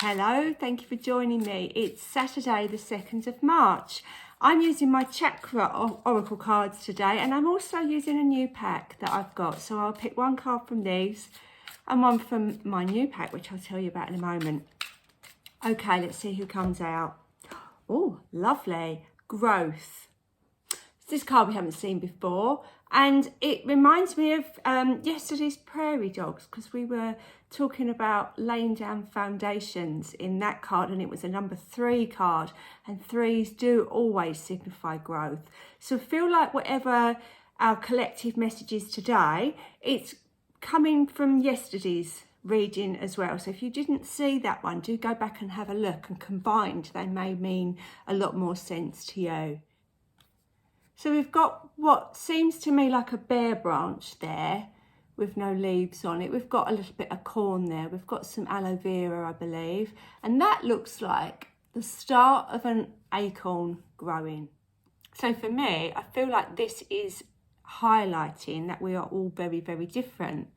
Hello, thank you for joining me. It's Saturday the 2nd of March. I'm using my chakra oracle cards today, and I'm also using a new pack that I've got. So I'll pick one card from these and one from my new pack, which I'll tell you about in a moment. Okay, let's see who comes out. Oh, lovely. Growth. This card we haven't seen before, and it reminds me of yesterday's prairie dogs, because we were talking about laying down foundations in that card, and it was a number 3 card, and 3s do always signify growth. So I feel like whatever our collective message is today, it's coming from yesterday's reading as well. So if you didn't see that one, do go back and have a look, and combined they may mean a lot more sense to you. So we've got what seems to me like a bare branch there with no leaves on it. We've got a little bit of corn there. We've got some aloe vera, I believe. And that looks like the start of an acorn growing. So for me, I feel like this is highlighting that we are all very, very different.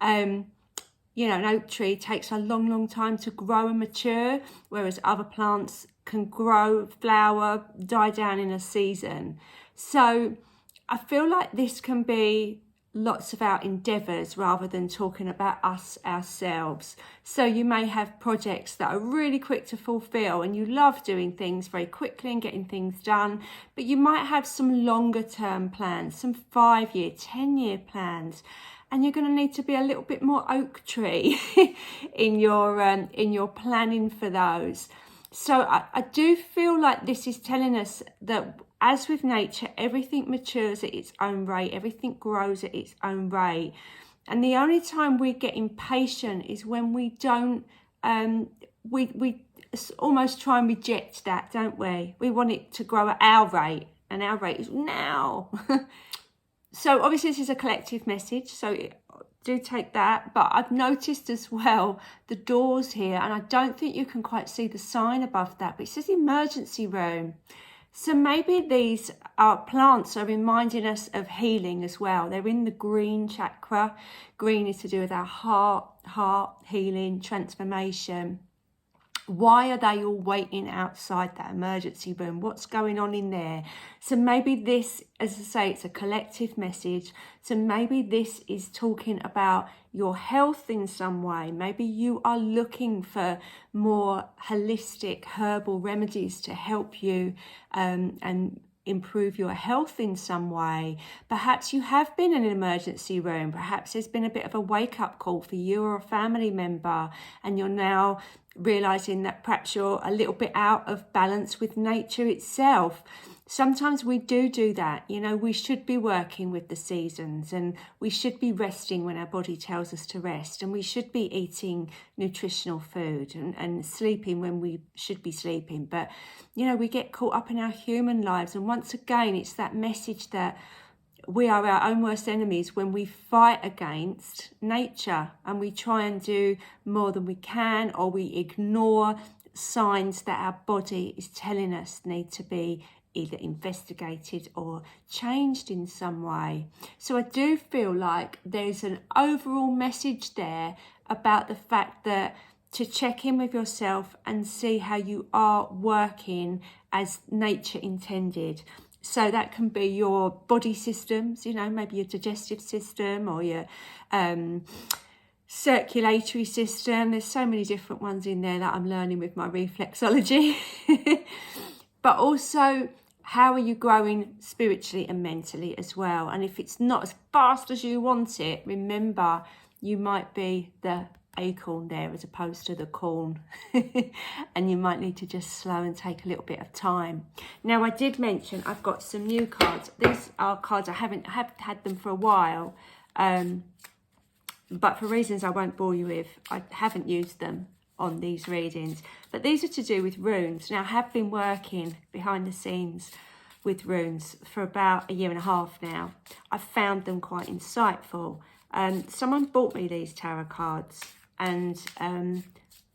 You know, an oak tree takes a long, long time to grow and mature, whereas other plants can grow, flower, die down in a season. So I feel like this can be lots of our endeavours rather than talking about us ourselves. So you may have projects that are really quick to fulfil, and you love doing things very quickly and getting things done, but you might have some longer term plans, some 5-year, 10-year plans. And you're going to need to be a little bit more oak tree in your planning for those. So I do feel like this is telling us that, as with nature, everything matures at its own rate, everything grows at its own rate. And the only time we get impatient is when we don't, we almost try and reject that, don't we? We want it to grow at our rate, and our rate is now. So obviously this is a collective message, so do take that. But I've noticed as well the doors here, and I don't think you can quite see the sign above that, but it says emergency room. So maybe these plants are reminding us of healing as well. They're in the green chakra. Green is to do with our heart healing, transformation. Why are they all waiting outside that emergency room? What's going on in there? So maybe this, as I say, it's a collective message. So maybe this is talking about your health in some way. Maybe you are looking for more holistic herbal remedies to help you and improve your health in some way. Perhaps you have been in an emergency room. Perhaps there's been a bit of a wake-up call for you or a family member, and you're now realizing that perhaps you're a little bit out of balance with nature itself. Sometimes we do that. You know, we should be working with the seasons, and we should be resting when our body tells us to rest, and we should be eating nutritional food and sleeping when we should be sleeping. But, you know, we get caught up in our human lives, and once again, it's that message that we are our own worst enemies when we fight against nature and we try and do more than we can, or we ignore signs that our body is telling us need to be either investigated or changed in some way. So I do feel like there's an overall message there about the fact that to check in with yourself and see how you are working as nature intended. So that can be your body systems, you know, maybe your digestive system or your circulatory system. There's so many different ones in there that I'm learning with my reflexology. But also, how are you growing spiritually and mentally as well? And if it's not as fast as you want it, remember, you might be the acorn there as opposed to the corn. And you might need to just slow and take a little bit of time. Now, I did mention I've got some new cards. These are cards I haven't had them for a while, but for reasons I won't bore you with, I haven't used them on these readings. But these are to do with runes. Now, I have been working behind the scenes with runes for about 1.5 years now. I've found them quite insightful. Someone bought me these tarot cards, and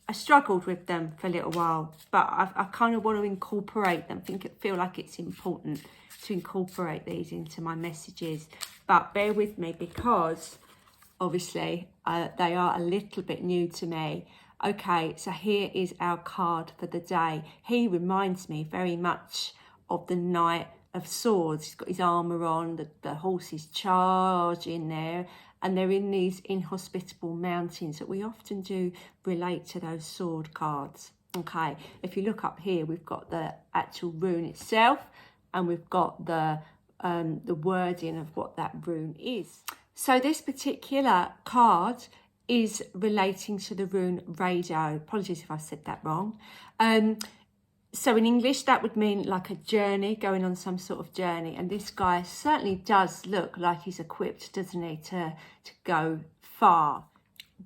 I struggled with them for a little while, but I kind of want to incorporate them. Feel like it's important to incorporate these into my messages. But bear with me, because obviously they are a little bit new to me. Okay, so here is our card for the day. He reminds me very much of the Knight of Swords. He's got his armour on, the horse is charging there, and they're in these inhospitable mountains that we often do relate to those sword cards. Okay, if you look up here, we've got the actual rune itself, and we've got the wording of what that rune is. So this particular card is relating to the rune radio. Apologies if I said that wrong. So in English, that would mean like a journey, going on some sort of journey. And this guy certainly does look like he's equipped, doesn't he, to go far.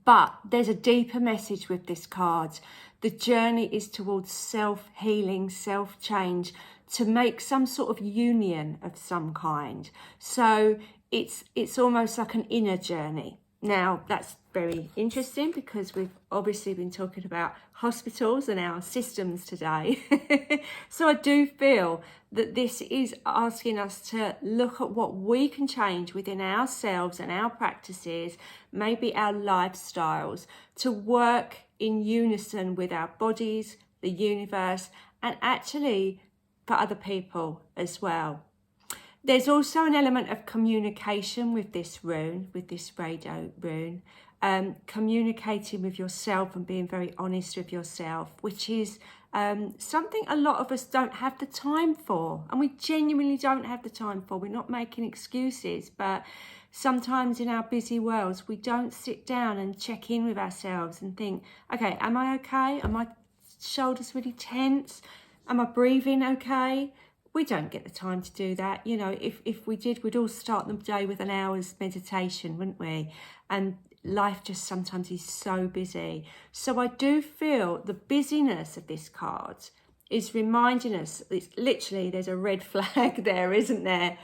But there's a deeper message with this card. The journey is towards self-healing, self-change, to make some sort of union of some kind. So it's almost like an inner journey. Now, that's very interesting because we've obviously been talking about hospitals and our systems today. So I do feel that this is asking us to look at what we can change within ourselves and our practices, maybe our lifestyles, to work in unison with our bodies, the universe, and actually for other people as well. There's also an element of communication with this rune, with this radio rune, communicating with yourself and being very honest with yourself, which is something a lot of us don't have the time for, and we genuinely don't have the time for. We're not making excuses, but sometimes in our busy worlds, we don't sit down and check in with ourselves and think, okay, am I okay? Are my shoulders really tense? Am I breathing okay? We don't get the time to do that. You know, if we did, we'd all start the day with an hour's meditation, wouldn't we? And life just sometimes is so busy. So I do feel the busyness of this card is reminding us, it's literally, there's a red flag there, isn't there?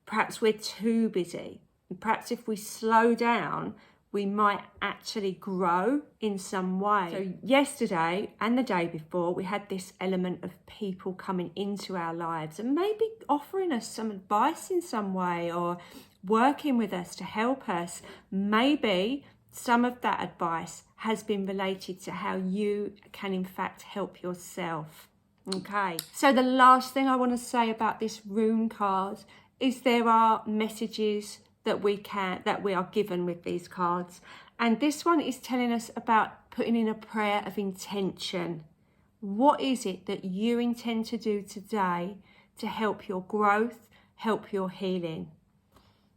Perhaps we're too busy. And perhaps if we slow down, we might actually grow in some way. So yesterday and the day before, we had this element of people coming into our lives and maybe offering us some advice in some way or working with us to help us. Maybe some of that advice has been related to how you can in fact help yourself. Okay, so the last thing I want to say about this rune card is there are messages that we are given with these cards, and this one is telling us about putting in a prayer of intention. What is it that you intend to do today to help your growth, help your healing?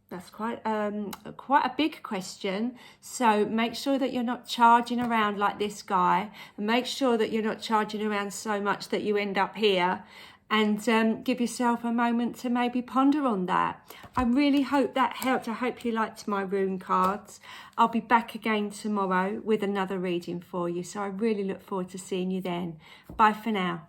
That's quite a big question. So make sure that you're not charging around like this guy, and make sure that you're not charging around so much that you end up here. And give yourself a moment to maybe ponder on that. I really hope that helped. I hope you liked my rune cards. I'll be back again tomorrow with another reading for you. So I really look forward to seeing you then. Bye for now.